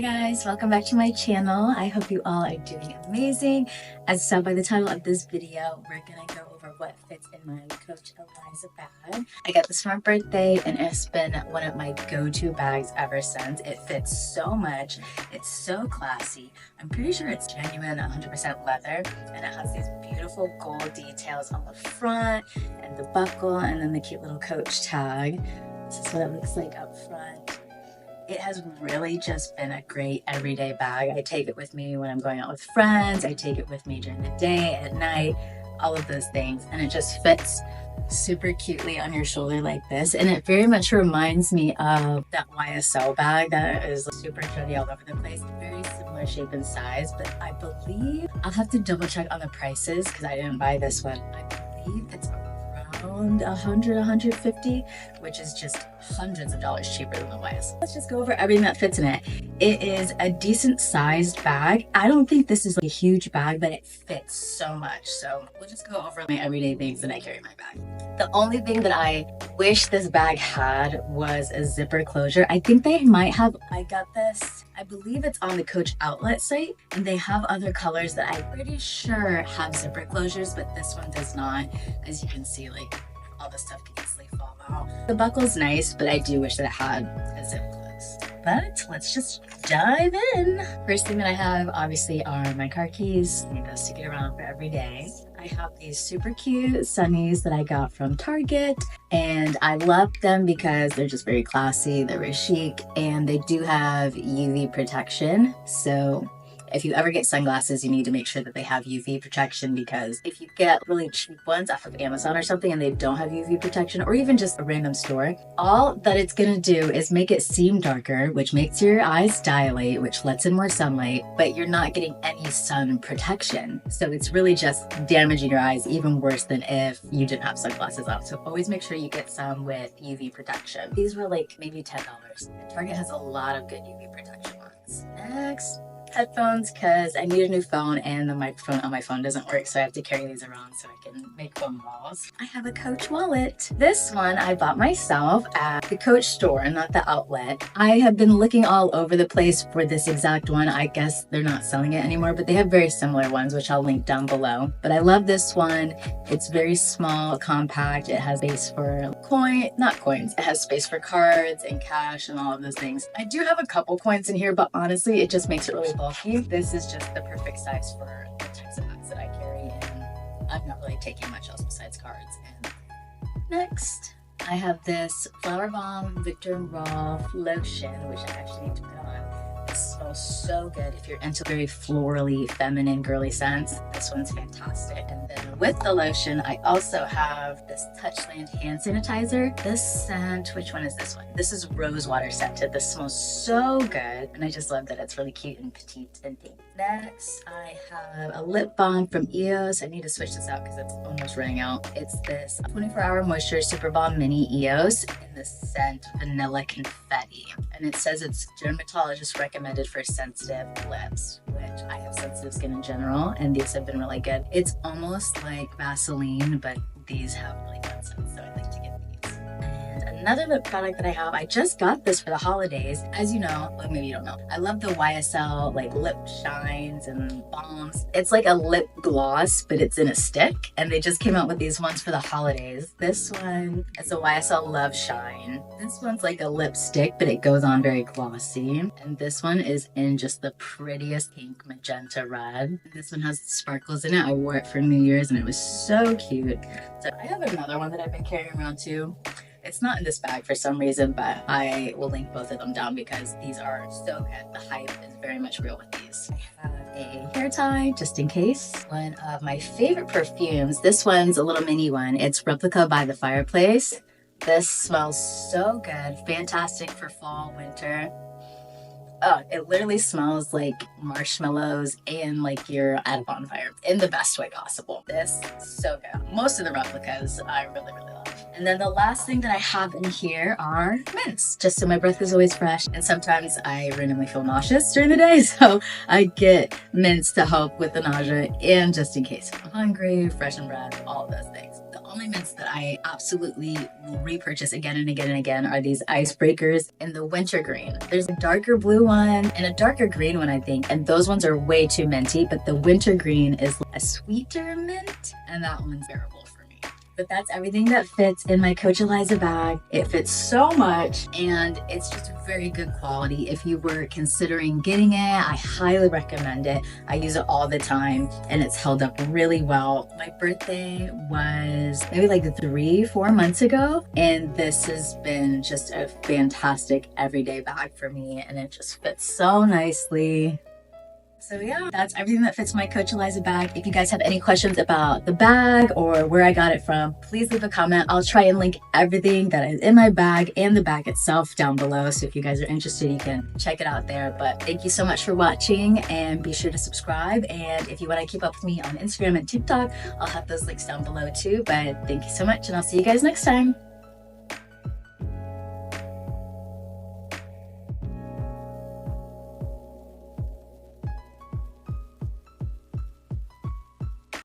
Hey guys, welcome back to my channel. I hope you all are doing amazing. As said by the title of this video, we're gonna go over what fits in my Coach Eliza bag. I got this for my birthday and it's been one of my go-to bags ever since. It fits so much, it's so classy. I'm pretty sure it's genuine 100% leather, and it has these beautiful gold details on the front and the buckle and then the cute little Coach tag. This is what it looks like up front. It has really just been a great everyday bag. I take it with me when I'm going out with friends. I take it with me during the day, at night, all of those things. And it just fits super cutely on your shoulder like this. And it very much reminds me of that YSL bag that is super trendy all over the place. Very similar shape and size, but I believe I'll have to double check on the prices because I didn't buy this one. I believe it's around 100, 150, which is just hundreds of dollars cheaper than the YSL. Let's just go over everything that fits in it. It is a decent sized bag. I don't think this is like a huge bag, but it fits so much. So we'll just go over my everyday things that I carry in my bag. The only thing that I wish this bag had was a zipper closure. I think they might have. I got this, I believe it's on the Coach outlet site, and they have other colors that I'm pretty sure have zipper closures, but this one does not. As you can see, like all the stuff can easily fall out. The buckle's nice, but I do wish that it had a zip close. But let's just dive in. First thing that I have obviously are my car keys. I need those to get around for every day. I have these super cute sunnies that I got from Target, and I love them because they're just very classy, they're very chic, and they do have UV protection. So if you ever get sunglasses, you need to make sure that they have UV protection, because if you get really cheap ones off of Amazon or something and they don't have UV protection, or even just a random store, all that it's gonna do is make it seem darker, which makes your eyes dilate, which lets in more sunlight, but you're not getting any sun protection. So it's really just damaging your eyes even worse than if you didn't have sunglasses on. So always make sure you get some with UV protection. These were like maybe $10. Target has a lot of good UV protection ones. Next, headphones, because I need a new phone and the microphone on my phone doesn't work, so I have to carry these around so I can make phone calls. I have a Coach wallet. This one I bought myself at the Coach store, not the outlet. I have been looking all over the place for this exact one. I guess they're not selling it anymore, but they have very similar ones, which I'll link down below. But I love this one. It's very small, compact. It has space for not coins. It has space for cards and cash and all of those things. I do have a couple coins in here, but honestly, it just makes it really bulky. This is just the perfect size for the types of bags that I carry, and I'm not really taking much else besides cards. And next, I have this Flower Bomb Victor and Rolf lotion, which I actually need to put on. It smells so good if you're into very florally, feminine, girly scents. This one's fantastic. And then with the lotion, I also have this Touchland hand sanitizer. This scent, which one is this one? This is rose water scented. This smells so good, and I just love that it's really cute and petite and pink. Next, I have a lip balm from EOS. I need to switch this out because it's almost running out. It's this 24-hour moisture super balm mini EOS in the scent Vanilla Confetti, and it says it's dermatologist recommended for sensitive lips, which I have sensitive skin in general, and these have been really good. It's almost like Vaseline, but these have really good scents, so I like to get these. And another lip product that I have, I just got this for the holidays. As you know, well, maybe you don't know, I love the YSL like lip shines and balms. It's like a lip gloss, but it's in a stick, and they just came out with these ones for the holidays. This one is a YSL Love Shine. This one's like a lipstick, but it goes on very glossy. And this one is in just the prettiest pink magenta red. This one has sparkles in it. I wore it for New Year's and it was so cute. So I have another one that I've been carrying around too. It's not in this bag for some reason, but I will link both of them down because these are so good. The hype is very much real with these. I have a hair tie just in case. One of my favorite perfumes, this one's a little mini one. It's Replica by the Fireplace. This smells so good. Fantastic for fall, winter. Oh, it literally smells like marshmallows and like you're at a bonfire in the best way possible. This is so good. Most of the replicas I really, really love. And then the last thing that I have in here are mints, just so my breath is always fresh. And sometimes I randomly feel nauseous during the day, so I get mints to help with the nausea and just in case I'm hungry, fresh and breath, all of those things. The only mints that I absolutely will repurchase again and again and again are these icebreakers in the winter green. There's a darker blue one and a darker green one, I think, and those ones are way too minty, but the winter green is a sweeter mint, and that one's bearable for me. But that's everything that fits in my Coach Eliza bag. It fits so much, and it's just very good quality. If you were considering getting it, I highly recommend it. I use it all the time, and it's held up really well. My birthday was maybe like 3-4 months ago, and this has been just a fantastic everyday bag for me, and it just fits so nicely. So yeah, that's everything that fits my Coach Eliza bag. If you guys have any questions about the bag or where I got it from, please leave a comment. I'll try and link everything that is in my bag and the bag itself down below. So if you guys are interested, you can check it out there. But thank you so much for watching, and be sure to subscribe. And if you want to keep up with me on Instagram and TikTok, I'll have those links down below too. But thank you so much, and I'll see you guys next time.